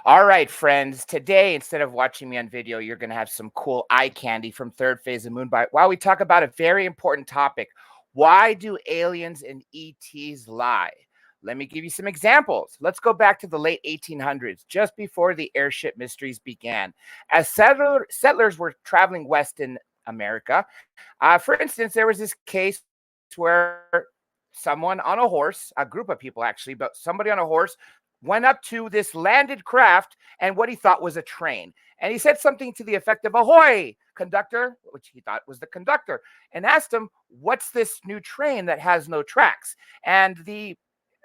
All right, friends. Today, instead of watching me on video, you're going to have some cool eye candy from third phase of Moonbite while we talk about a very important topic. Why do aliens and ETs lie? Let me give you some examples. Let's go back to the late 1800s, just before the airship mysteries began. As settlers were traveling west in America, for instance, there was this case where someone on a horse, a group of people actually, but somebody on a horse went up to this landed craft and what he thought was a train. And he said something to the effect of, "Ahoy, conductor," which he thought was the conductor, and asked him, "What's this new train that has no tracks?" And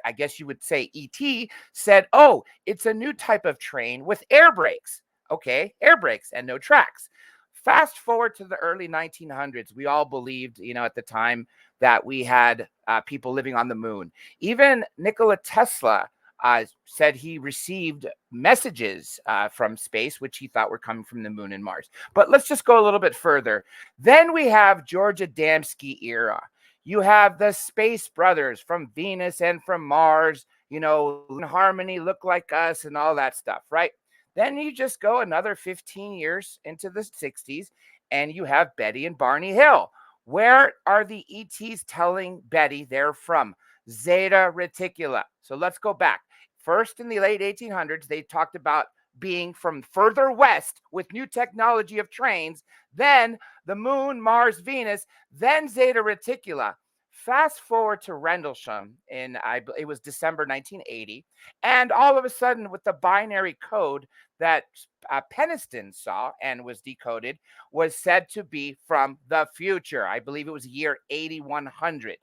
I guess you would say ET said, "Oh, it's a new type of train with air brakes." Okay, air brakes and no tracks. Fast forward to the early 1900s, we all believed, at the time that we had people living on the moon. Even Nikola Tesla said he received messages from space, which he thought were coming from the moon and Mars. But let's just go a little bit further. Then we have George Adamski era. You have the space brothers from Venus and from Mars, in harmony, look like us, and all that stuff, right? Then you just go another 15 years into the 60s, and you have Betty and Barney Hill. Where are the ETs telling Betty they're from? Zeta Reticula. So let's go back. First, in the late 1800s, they talked about being from further west with new technology of trains, then the moon, Mars, Venus, then Zeta Reticula. Fast forward to Rendlesham it was December 1980, and all of a sudden, with the binary code that Peniston saw and was decoded, was said to be from the future. I believe it was year 8100.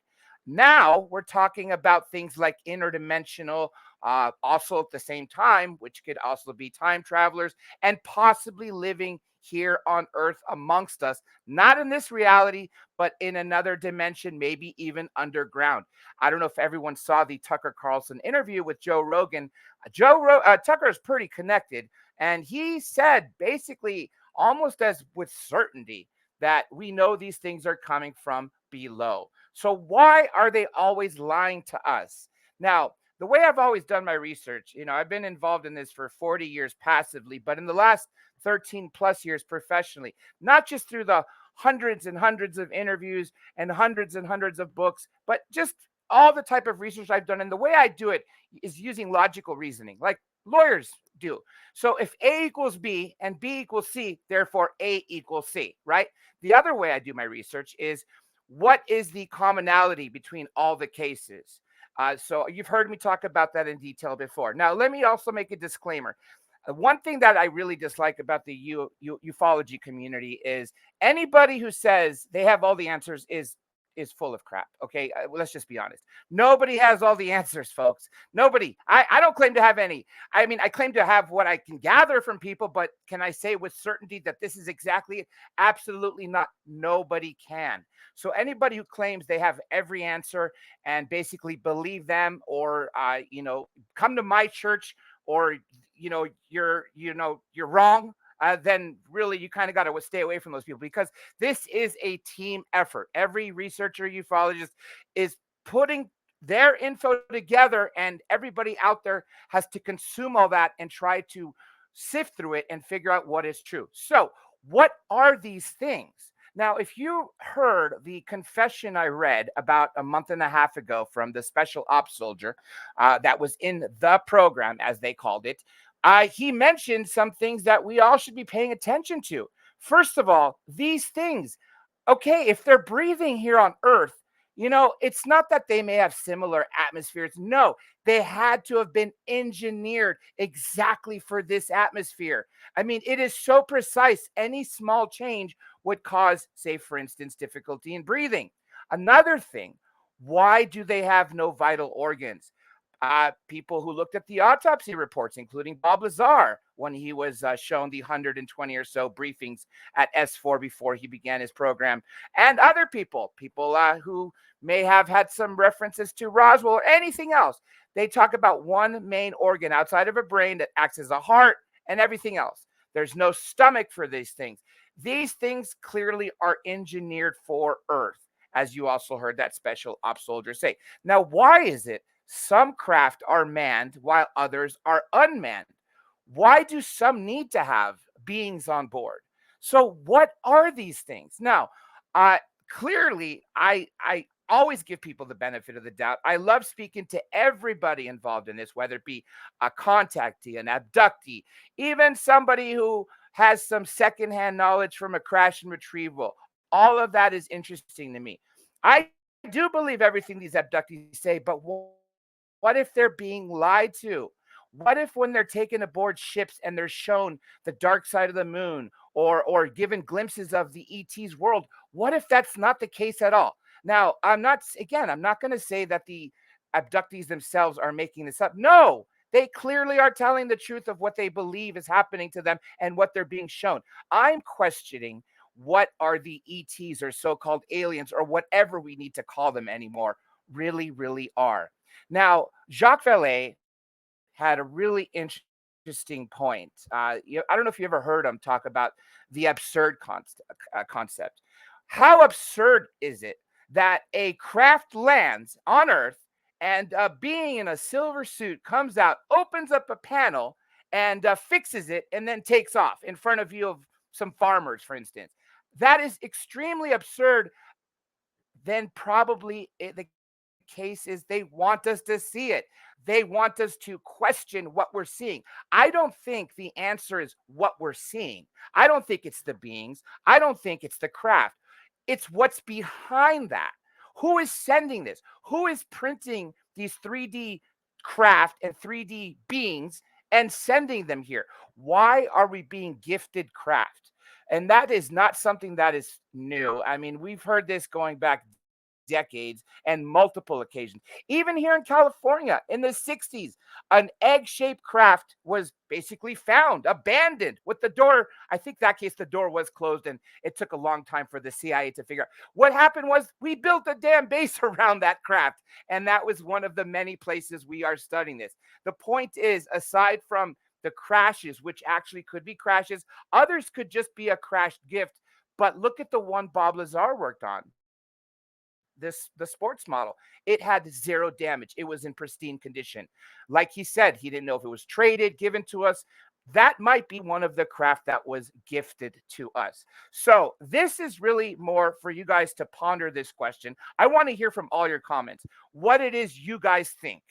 Now we're talking about things like interdimensional, also at the same time, which could also be time travelers and possibly living here on Earth amongst us, not in this reality, but in another dimension, maybe even underground. I don't know if everyone saw the Tucker Carlson interview with Joe Rogan. Tucker is pretty connected, and he said basically almost as with certainty that we know these things are coming from below. So why are they always lying to us? Now, the way I've always done my research, I've been involved in this for 40 years passively, but in the last 13 plus years professionally, not just through the hundreds and hundreds of interviews and hundreds of books, but just all the type of research I've done. And the way I do it is using logical reasoning, like lawyers do. So if A equals B and B equals C, therefore A equals C, right? The other way I do my research is what is the commonality between all the cases? So you've heard me talk about that in detail before. Now, let me also make a disclaimer. One thing that I really dislike about the ufology community is anybody who says they have all the answers is full of crap. Okay, let's just be honest. Nobody has all the answers, folks. Nobody. I don't claim to have any. I mean, I claim to have what I can gather from people, but can I say with certainty that this is exactly it? Absolutely not. Nobody can. So anybody who claims they have every answer and basically believe them, or come to my church, or you're wrong, then really you kind of got to stay away from those people, because this is a team effort. Every researcher, ufologist is putting their info together, and everybody out there has to consume all that and try to sift through it and figure out what is true. So, what are these things? Now, if you heard the confession I read about a month and a half ago from the special ops soldier that was in the program, as they called it, he mentioned some things that we all should be paying attention to. First of all, these things, okay, if they're breathing here on Earth, it's not that they may have similar atmospheres. No, they had to have been engineered exactly for this atmosphere. I mean, it is so precise. Any small change would cause, say, for instance, difficulty in breathing. Another thing, why do they have no vital organs? People who looked at the autopsy reports, including Bob Lazar, when he was shown the 120 or so briefings at S4 before he began his program, and other people who may have had some references to Roswell or anything else. They talk about one main organ outside of a brain that acts as a heart and everything else. There's no stomach for these things. These things clearly are engineered for Earth, as you also heard that special ops soldier say. Now, why is it some craft are manned while others are unmanned? Why do some need to have beings on board? So what are these things? Now, uh, clearly, I always give people the benefit of the doubt. I love speaking to everybody involved in this, whether it be a contactee, an abductee, even somebody who has some secondhand knowledge from a crash and retrieval. All of that is interesting to me. I do believe everything these abductees say, but what if they're being lied to? What if when they're taken aboard ships and they're shown the dark side of the moon or given glimpses of the ET's world, what if that's not the case at all? Now, I'm not going to say that the abductees themselves are making this up. No, they clearly are telling the truth of what they believe is happening to them and what they're being shown. I'm questioning what are the ETs or so-called aliens or whatever we need to call them anymore really are. Now, Jacques Vallée had a really interesting point. I don't know if you ever heard him talk about the absurd concept. How absurd is it that a craft lands on Earth and a being in a silver suit comes out, opens up a panel, and fixes it, and then takes off in front of you of some farmers, for instance? That is extremely absurd. Then probably the case is they want us to see it. They want us to question what we're seeing. I don't think the answer is what we're seeing. I don't think it's the beings. I don't think it's the craft. It's what's behind that. Who is sending this? Who is printing these 3D craft and 3D beings and sending them here? Why are we being gifted craft? And that is not something that is new. I mean, we've heard this going back decades and multiple occasions. Even here in California in the 60s, an egg shaped craft was basically found, abandoned with the door. I think that case, the door was closed and it took a long time for the CIA to figure out. What happened was we built a damn base around that craft. And that was one of the many places we are studying this. The point is, aside from the crashes, which actually could be crashes, others could just be a crashed gift. But look at the one Bob Lazar worked on, the sports model. It had zero damage. It was in pristine condition. Like he said, he didn't know if it was traded, given to us. That might be one of the craft that was gifted to us. So this is really more for you guys to ponder this question. I want to hear from all your comments what it is you guys think.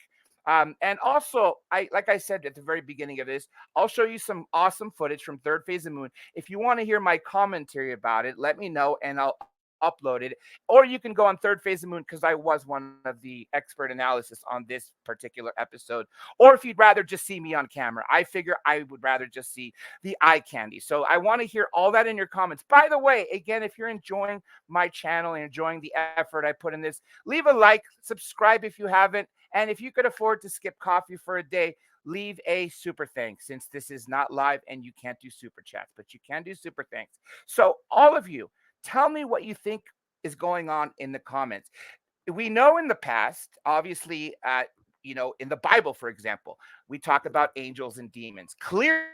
And also, like I said at the very beginning of this, I'll show you some awesome footage from Third Phase of Moon. If you want to hear my commentary about it, let me know and I'll upload it. Or you can go on Third Phase of Moon because I was one of the expert analysis on this particular episode. Or if you'd rather just see me on camera, I figure I would rather just see the eye candy. So I want to hear all that in your comments. By the way, again, if you're enjoying my channel and enjoying the effort I put in this, leave a like, subscribe if you haven't. And if you could afford to skip coffee for a day, leave a super thanks, since this is not live and you can't do super chats, but you can do super thanks. So all of you, tell me what you think is going on in the comments. We know in the past, obviously, in the Bible, for example, we talk about angels and demons. Clearly,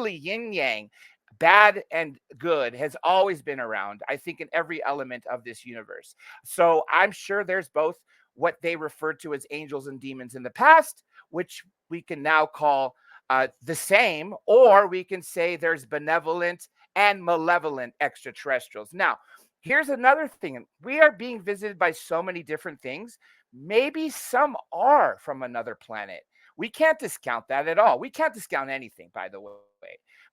yin yang, bad and good, has always been around, I think, in every element of this universe. So I'm sure there's both what they referred to as angels and demons in the past, which we can now call the same, or we can say there's benevolent and malevolent extraterrestrials. Now, here's another thing. We are being visited by so many different things. Maybe some are from another planet. We can't discount that at all. We can't discount anything, by the way.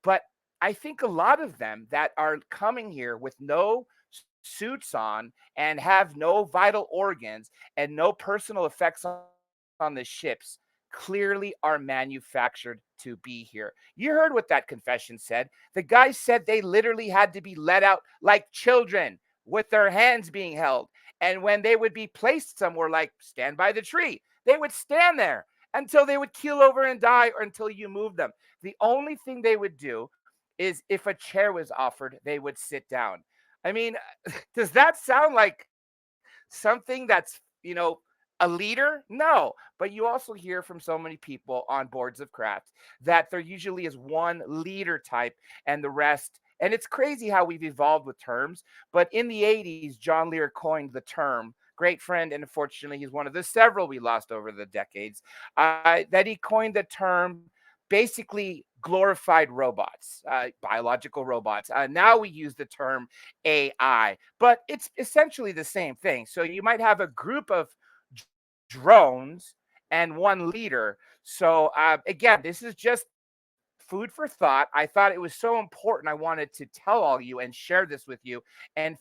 But I think a lot of them that are coming here with no suits on and have no vital organs and no personal effects on the ships clearly are manufactured to be here. You heard what that confession said. The guy said they literally had to be let out like children with their hands being held. And when they would be placed somewhere, like stand by the tree, they would stand there until they would keel over and die, or until you move them. The only thing they would do is if a chair was offered, they would sit down. I mean, does that sound like something that's, a leader? No. But you also hear from so many people on boards of craft that there usually is one leader type and the rest. And it's crazy how we've evolved with terms. But in the 80s, John Lear coined the term. Great friend, and unfortunately, he's one of the several we lost over the decades. That he coined the term basically glorified robots, biological robots. Now we use the term AI, but it's essentially the same thing. So you might have a group of d- drones and one leader. So again, this is just food for thought. I thought it was so important. I wanted to tell all you and share this with you and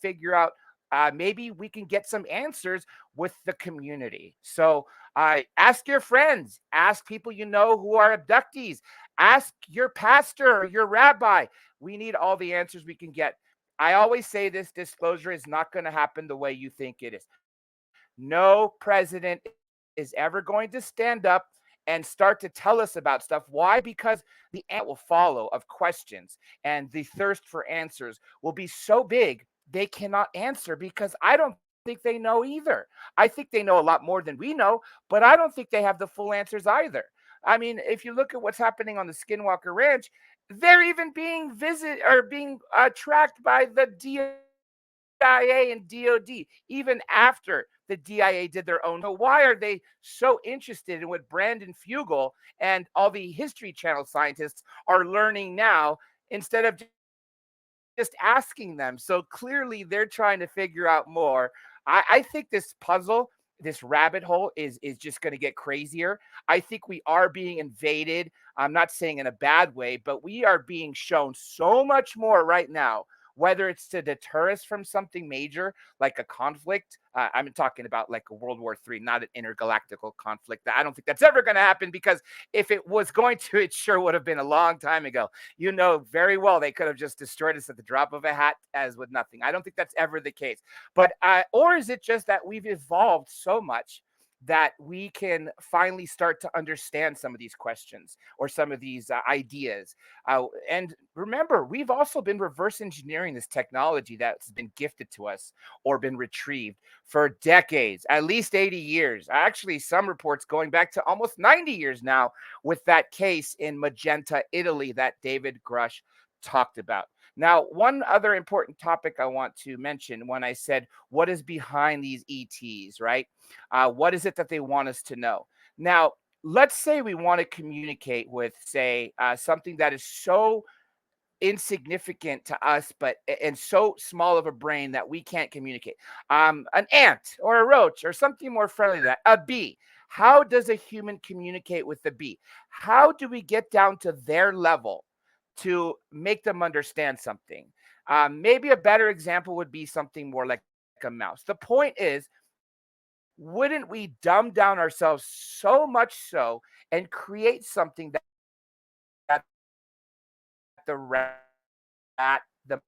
figure out maybe we can get some answers with the community. So ask your friends, ask people you know who are abductees, ask your pastor or your rabbi. We need all the answers we can get. I always say this disclosure is not going to happen the way you think it is. No president is ever going to stand up and start to tell us about stuff. Why? Because the ant will follow of questions and the thirst for answers will be so big they cannot answer because I don't think they know either. I think they know a lot more than we know, but I don't think they have the full answers either. I mean, if you look at what's happening on the Skinwalker Ranch, they're even being being tracked by the DIA and DOD, even after the DIA did their own. So why are they so interested in what Brandon Fugel and all the History Channel scientists are learning now instead of just asking them? So clearly they're trying to figure out more. I think this puzzle, this rabbit hole is just going to get crazier. I think we are being invaded. I'm not saying in a bad way, but we are being shown so much more right now, whether it's to deter us from something major like a conflict. I'm talking about like a World War III, not an intergalactical conflict. I don't think that's ever going to happen because if it was going to, it sure would have been a long time ago. You know very well they could have just destroyed us at the drop of a hat as with nothing. I don't think that's ever the case. But or is it just that we've evolved so much that we can finally start to understand some of these questions or some of these ideas? And remember, we've also been reverse engineering this technology that's been gifted to us or been retrieved for decades, at least 80 years. Actually, some reports going back to almost 90 years now with that case in Magenta, Italy, that David Grush talked about. Now, one other important topic I want to mention when I said what is behind these ETs, right? What is it that they want us to know? Now, let's say we want to communicate with, say, something that is so insignificant to us, but and so small of a brain that we can't communicate. An ant or a roach or something more friendly than that. A bee. How does a human communicate with the bee? How do we get down to their level to make them understand something? Maybe a better example would be something more like a mouse. The point is, wouldn't we dumb down ourselves so much so and create something that the rat, the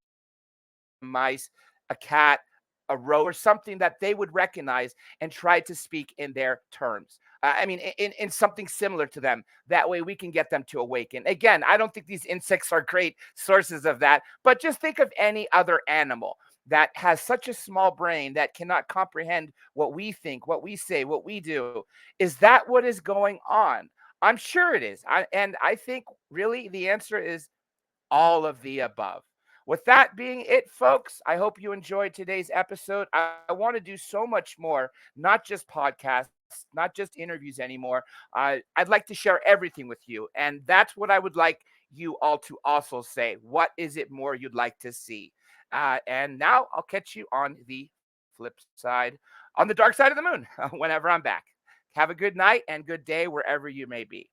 mice, a cat, a roe, or something that they would recognize and try to speak in their terms. I mean, in something similar to them. That way we can get them to awaken. Again, I don't think these insects are great sources of that, but just think of any other animal that has such a small brain that cannot comprehend what we think, what we say, what we do. Is that what is going on? I'm sure it is. And I think really the answer is all of the above. With that being it, folks, I hope you enjoyed today's episode. I want to do so much more, not just podcasts, not just interviews anymore. I'd like to share everything with you. And that's what I would like you all to also say. What is it more you'd like to see? And now I'll catch you on the flip side, on the dark side of the moon, whenever I'm back. Have a good night and good day wherever you may be.